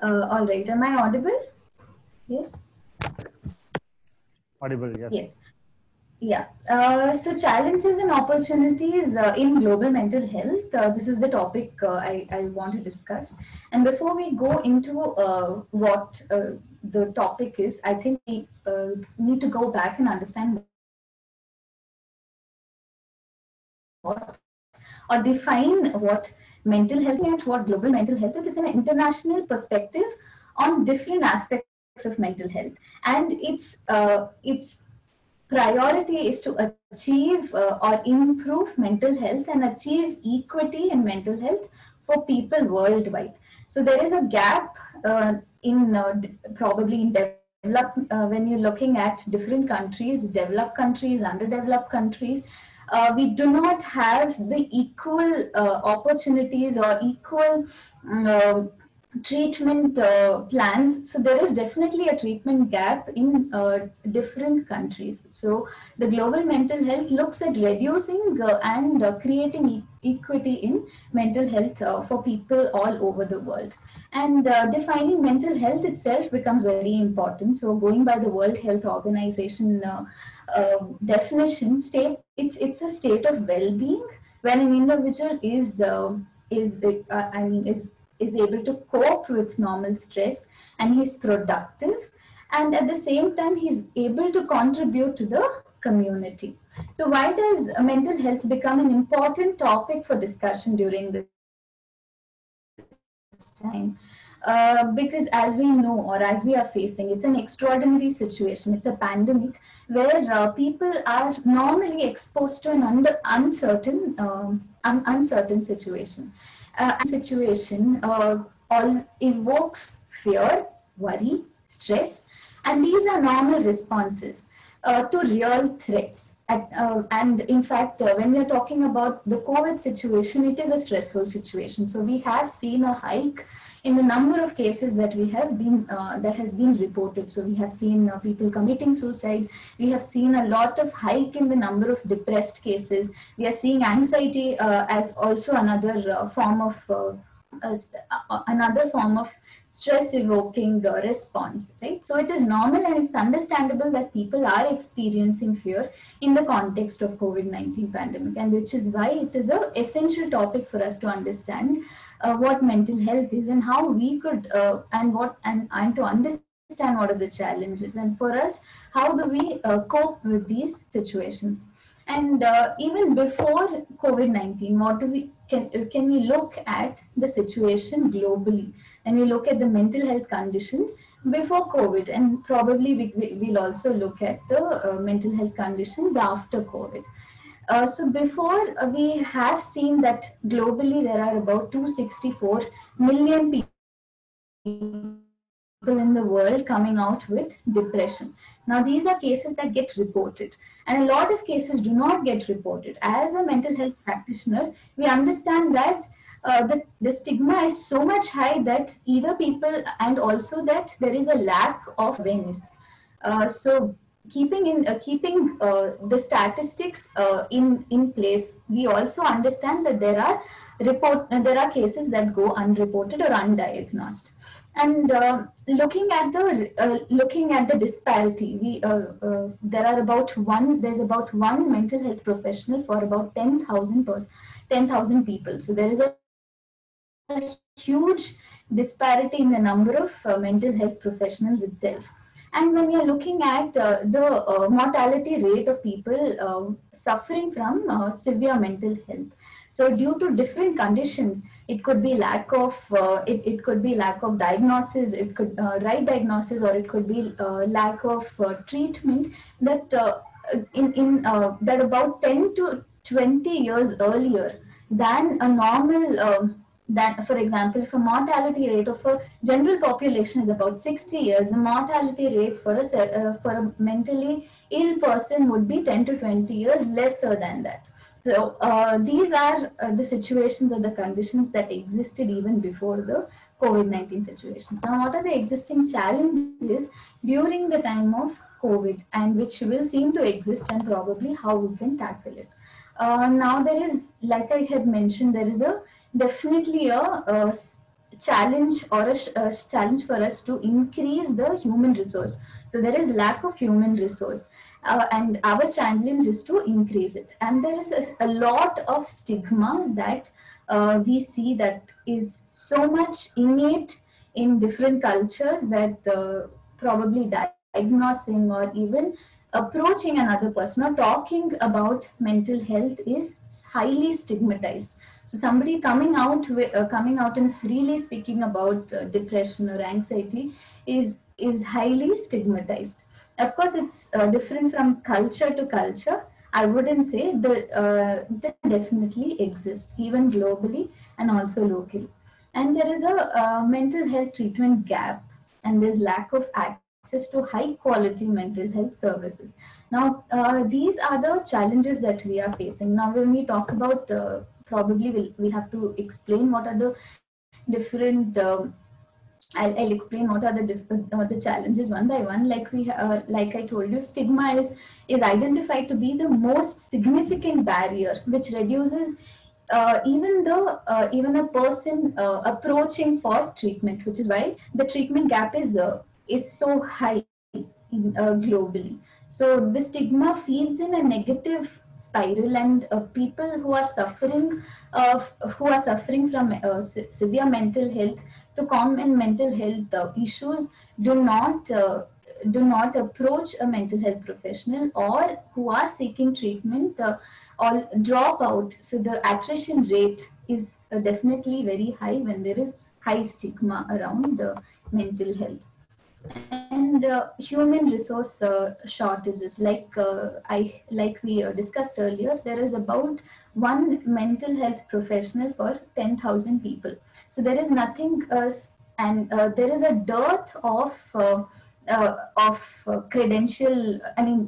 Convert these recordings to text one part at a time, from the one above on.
All right. Am I audible? Yes. Audible, yes. Yes. Yeah. So challenges and opportunities in global mental health. This is the topic I want to discuss. And before we go into what the topic is, I think we need to go back and understand what or define what mental health and what global mental health is. It is an international perspective on different aspects of mental health, and its priority is to achieve or improve mental health and achieve equity in mental health for people worldwide. So there is a gap in probably in when you're looking at different countries, developed countries, underdeveloped countries. We do not have the equal opportunities or equal treatment plans. So there is definitely a treatment gap in different countries. So the global mental health looks at reducing and creating equity in mental health for people all over the world. And defining mental health itself becomes very important. So going by the World Health Organization definition, it's a state of well-being when an individual is able to cope with normal stress, and he's productive, and at the same time he's able to contribute to the community. So why does mental health become an important topic for discussion during this time? Because as we know, or as we are facing, it's an extraordinary situation. It's a pandemic where people are normally exposed to an uncertain situation. All evokes fear, worry, stress, and these are normal responses to real threats. And in fact, when we are talking about the COVID situation, it is a stressful situation. So we have seen a hike in the number of cases that that has been reported. So we have seen people committing suicide. We have seen a lot of hike in the number of depressed cases. We are seeing anxiety as also another form of stress evoking response, right? So it is normal and it's understandable that people are experiencing fear in the context of COVID-19 pandemic, and which is why it is an essential topic for us to understand what mental health is and how we could and to understand what are the challenges, and for us, how do we cope with these situations. And even before COVID-19, what do we can we look at the situation globally, and we look at the mental health conditions before COVID, and probably we'll also look at the mental health conditions after COVID. So before, we have seen that globally there are about 264 million people in the world coming out with depression. Now, these are cases that get reported, and a lot of cases do not get reported. As a mental health practitioner, we understand that the stigma is so much high that either people, and also that there is a lack of awareness. So keeping the statistics in place, we also understand that there are cases that go unreported or undiagnosed. And looking at the disparity, there's about one mental health professional for about 10,000 people. So there is a huge disparity in the number of mental health professionals itself. And when you're looking at the mortality rate of people suffering from severe mental health, so due to different conditions, it could be lack of diagnosis, it could right diagnosis, or it could be lack of treatment, that that about 10 to 20 years earlier than a normal that, for example, if a mortality rate of a general population is about 60 years, the mortality rate for a mentally ill person would be 10 to 20 years lesser than that. So these are the situations or the conditions that existed even before the COVID-19 situation. So what are the existing challenges during the time of COVID, and which will seem to exist, and probably how we can tackle it? Now there is, like I had mentioned, there is definitely a challenge or a challenge for us to increase the human resource. So there is lack of human resource, and our challenge is to increase it. And there is a lot of stigma that we see that is so much innate in different cultures that probably diagnosing or even approaching another person or talking about mental health is highly stigmatized. So somebody coming out and freely speaking about depression or anxiety is highly stigmatized. Of course, it's different from culture to culture. I wouldn't say that definitely exists even globally and also locally. And there is a mental health treatment gap, and there's lack of access to high quality mental health services. Now, these are the challenges that we are facing. Now, when we talk about probably we have to explain what are the different I'll explain what are the challenges one by one. Like I told you, stigma is identified to be the most significant barrier, which reduces even a person approaching for treatment, which is why the treatment gap is so high globally. So the stigma feeds in a negative spiral, and people who are suffering from severe mental health to common mental health issues do not approach a mental health professional, or who are seeking treatment or drop out. So the attrition rate is definitely very high when there is high stigma around mental health. And human resource shortages, like we discussed earlier, there is about one mental health professional for 10,000 people. So there is nothing and there is a dearth of credential. I mean,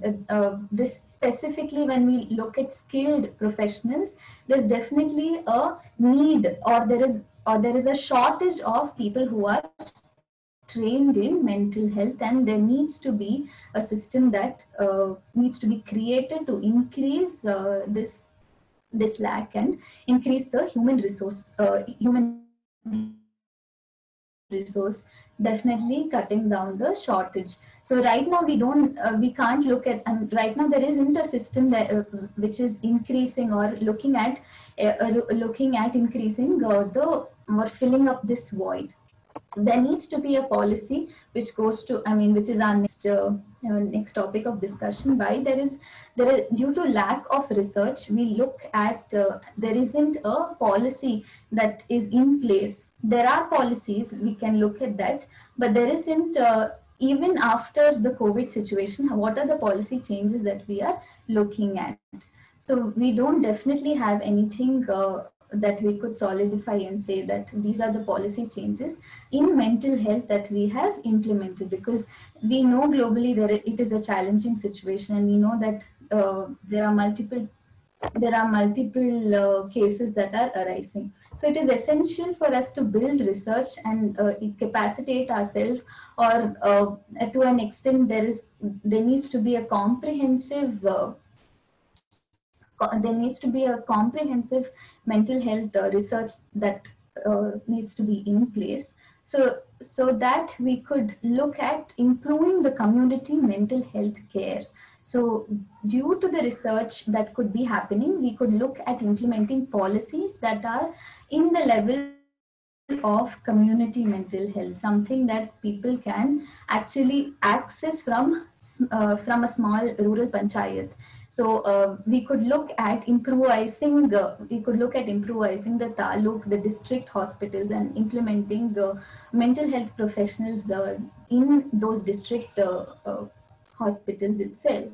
this specifically when we look at skilled professionals, there's definitely a need, or there is a shortage of people who are trained in mental health, and there needs to be a system that needs to be created to increase this lack and increase the human resource, definitely cutting down the shortage. So right now we can't look at, and right now there isn't a system that which is increasing or looking at increasing the or filling up this void. So there needs to be a policy which goes to, I mean, which is our next topic of discussion. Why there is due to lack of research, we look at there isn't a policy that is in place. There are policies, we can look at that, but there isn't. Even after the COVID situation, what are the policy changes that we are looking at? So we don't definitely have anything that we could solidify and say that these are the policy changes in mental health that we have implemented, because we know globally it is a challenging situation, and we know that there are multiple cases that are arising. So it is essential for us to build research and capacitate ourselves, or to an extent there needs to be a comprehensive mental health research that needs to be in place, so that we could look at improving the community mental health care. So due to the research that could be happening, we could look at implementing policies that are in the level of community mental health, something that people can actually access from a small rural panchayat. So we could look at improvising. The taluk, the district hospitals, and implementing the mental health professionals in those district hospitals itself.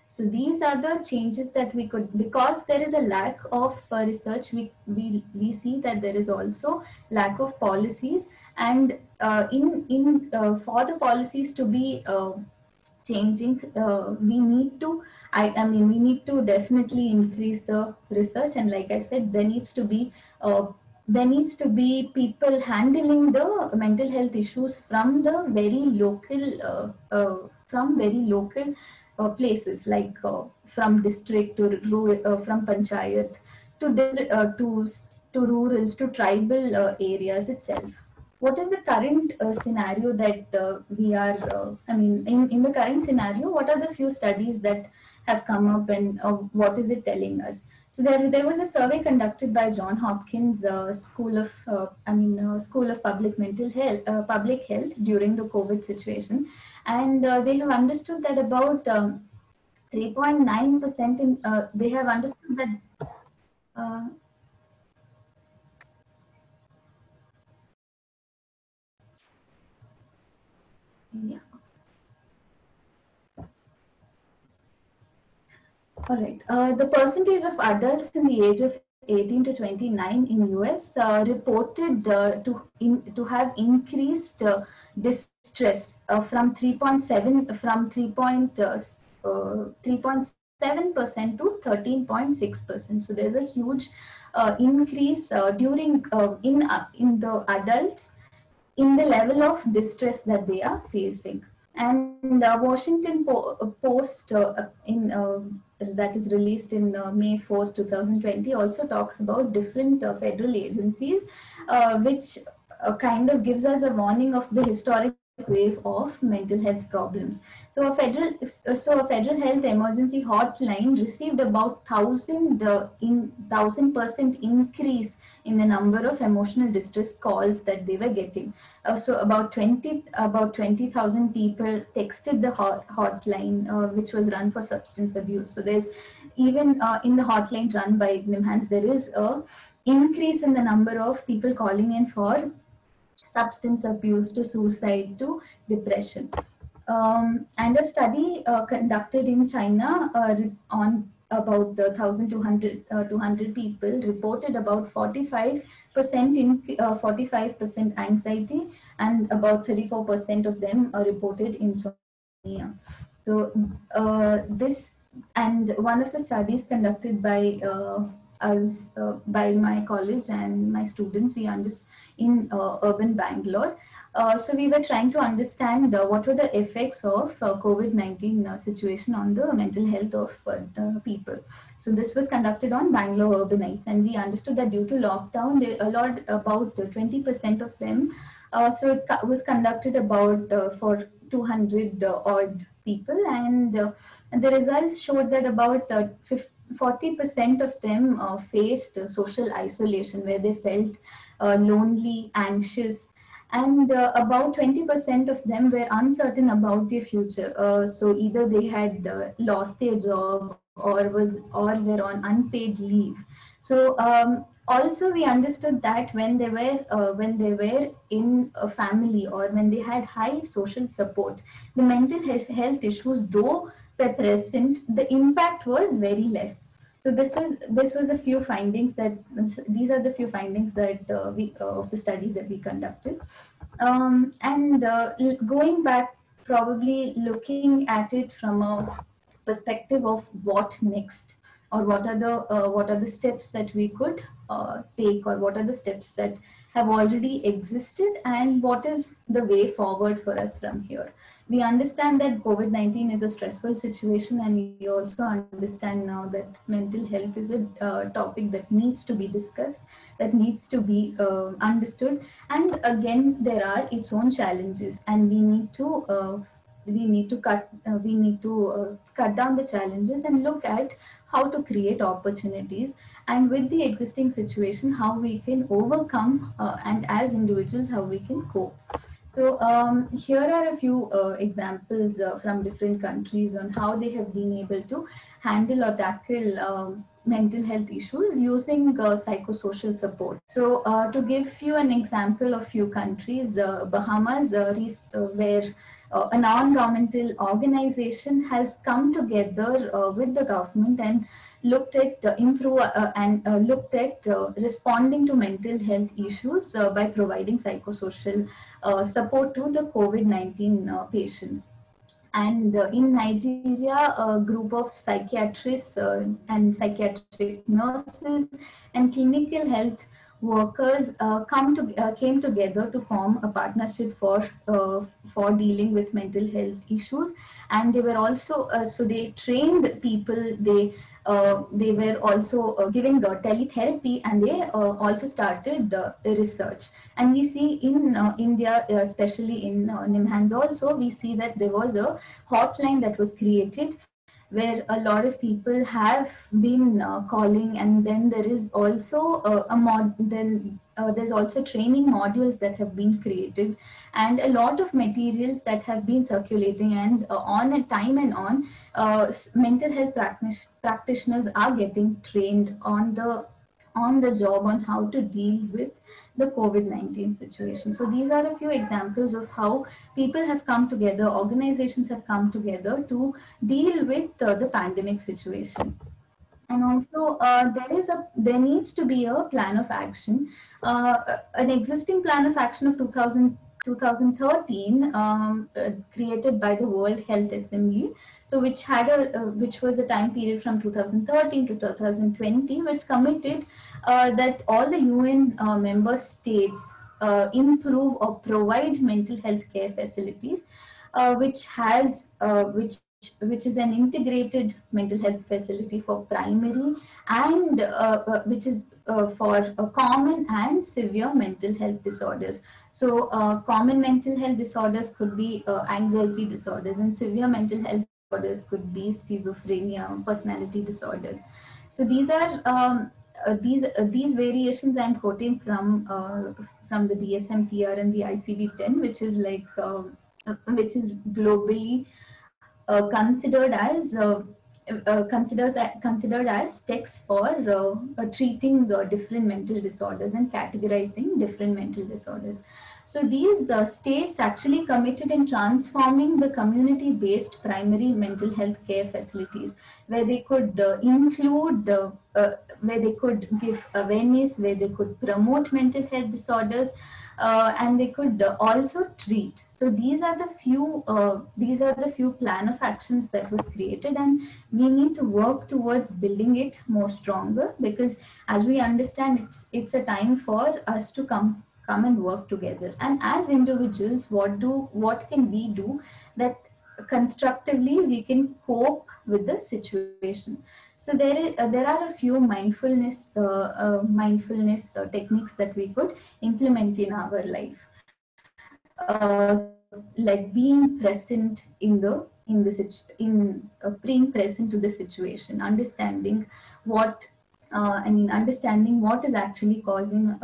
So these are the changes that we could, because there is a lack of research. We see that there is also lack of policies, and for the policies to be changing, we need to we need to definitely increase the research. And like I said, uh, there needs to be people handling the mental health issues from the very local places, like from district to rural, from panchayat to to rurals, to tribal areas itself. What is the current scenario that we are, in the current scenario, what are the few studies that have come up, and what is it telling us? So there was a survey conducted by John Hopkins School of Public Health during the COVID situation, and they have understood that about 3.9% they have understood that uh, yeah. All right. The percentage of adults in the age of 18 to 29 in US reported to have increased distress from 3.7% to 13.6%. So there's a huge increase during in the adults in the level of distress that they are facing. And Washington Post in that is released in May 4th, 2020 also talks about different federal agencies, which kind of gives us a warning of the historic wave of mental health problems. So a federal health emergency hotline received about 1,000% increase in the number of emotional distress calls that they were getting. So about 20,000 people texted the hotline, which was run for substance abuse. So there's even in the hotline run by NIMHANS, there is a increase in the number of people calling in for substance abuse, to suicide, to depression. And a study conducted in China on about 1,200 people reported about 45% anxiety, and about 34% of them reported insomnia. So this and one of the studies conducted by us by my college and my students, in urban Bangalore. So we were trying to understand what were the effects of COVID-19 situation on the mental health of people. So this was conducted on Bangalore urbanites, and we understood that due to lockdown, a lot about 20% of them. So it was conducted about for 200 odd people, and the results showed that about 40% of them faced social isolation, where they felt lonely, anxious, and about 20% of them were uncertain about their future. So either they had lost their job, or were on unpaid leave. So also we understood that when they were in a family, or when they had high social support, the mental health issues, though were present, the impact was very less. So this was a few findings that these are the few findings that we of the studies that we conducted. And going back, probably looking at it from a perspective of what next, or what are the steps that we could take, or what are the steps that have already existed, and what is the way forward for us from here. We understand that COVID-19 is a stressful situation, and we also understand now that mental health is a topic that needs to be discussed, that needs to be understood. And again, there are its own challenges, and we need to cut down the challenges and look at how to create opportunities, and with the existing situation, how we can overcome, and as individuals, how we can cope. So here are a few examples from different countries on how they have been able to handle or tackle mental health issues using psychosocial support. So to give you an example of few countries, Bahamas, where a non-governmental organization has come together with the government and looked at looked at responding to mental health issues by providing psychosocial support to the COVID-19 patients. And in Nigeria, a group of psychiatrists and psychiatric nurses and clinical health workers came together to form a partnership for dealing with mental health issues. And they were also so they trained people. they were also giving teletherapy, and they also started research. And we see in India, especially in Nimhans also, we see that there was a hotline that was created where a lot of people have been calling, and then there is also there's also training modules that have been created, and a lot of materials that have been circulating, and on a time and on mental health practitioners are getting trained on the job on how to deal with the COVID-19 situation. So these are a few examples of how people have come together, organizations have come together to deal with the pandemic situation. And also there needs to be a plan of action. An existing plan of action of 2013 created by the World Health Assembly, so which was a time period from 2013 to 2020, which committed that all the UN member states improve or provide mental health care facilities, which is an integrated mental health facility for primary and which is for common and severe mental health disorders. So common mental health disorders could be anxiety disorders, and severe mental health disorders could be schizophrenia, personality disorders. So these variations I'm quoting from the DSM-TR and the ICD-10, which is globally considered as text for treating different mental disorders and categorizing different mental disorders. So these states actually committed in transforming the community-based primary mental health care facilities, where they could where they could give awareness, where they could promote mental health disorders, and they could also treat. So these are the few plan of actions that was created, and we need to work towards building it more stronger, because as we understand, it's a time for us to come and work together. And as individuals, what can we do that constructively we can cope with the situation? So there are a few mindfulness techniques that we could implement in our life, like being present being present to the situation, understanding what understanding what is actually causing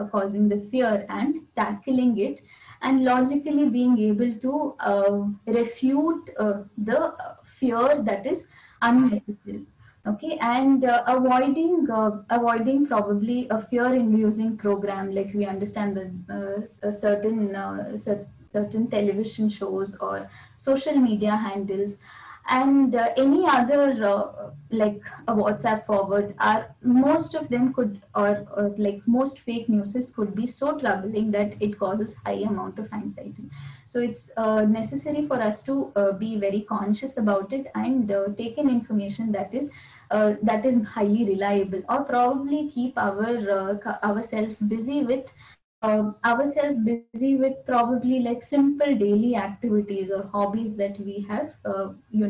the fear and tackling it, and logically being able to refute the fear that is unnecessary. Okay, and avoiding probably a fear inducing program, like we understand that certain television shows or social media handles, and any other like a WhatsApp forward, are most of them could, or like most fake news could be so troubling that it causes high amount of anxiety. So it's necessary for us to be very conscious about it, and take in information that is highly reliable, or probably keep ourselves busy with probably like simple daily activities or hobbies that we have, you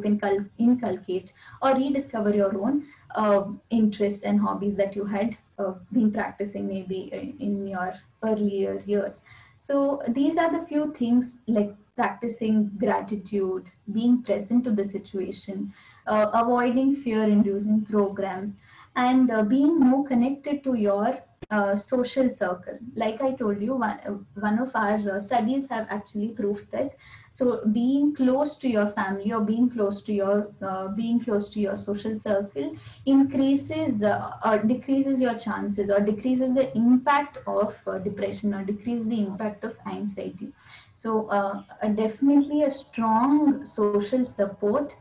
can inculcate or rediscover your own interests and hobbies that you had been practicing maybe in your earlier years. So these are the few things, like practicing gratitude, being present to the situation, avoiding fear inducing programs, and being more connected to your social circle. Like I told you, one of our studies have actually proved that, so being close to your family, or being close to your social circle increases or decreases your chances, or decreases the impact of depression, or decrease the impact of anxiety. So definitely a strong social support,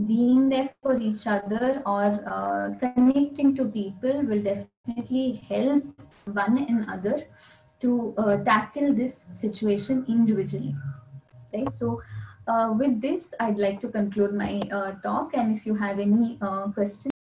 being there for each other, or connecting to people will definitely help one another to tackle this situation individually, right? So with this, I'd like to conclude my talk, and if you have any questions,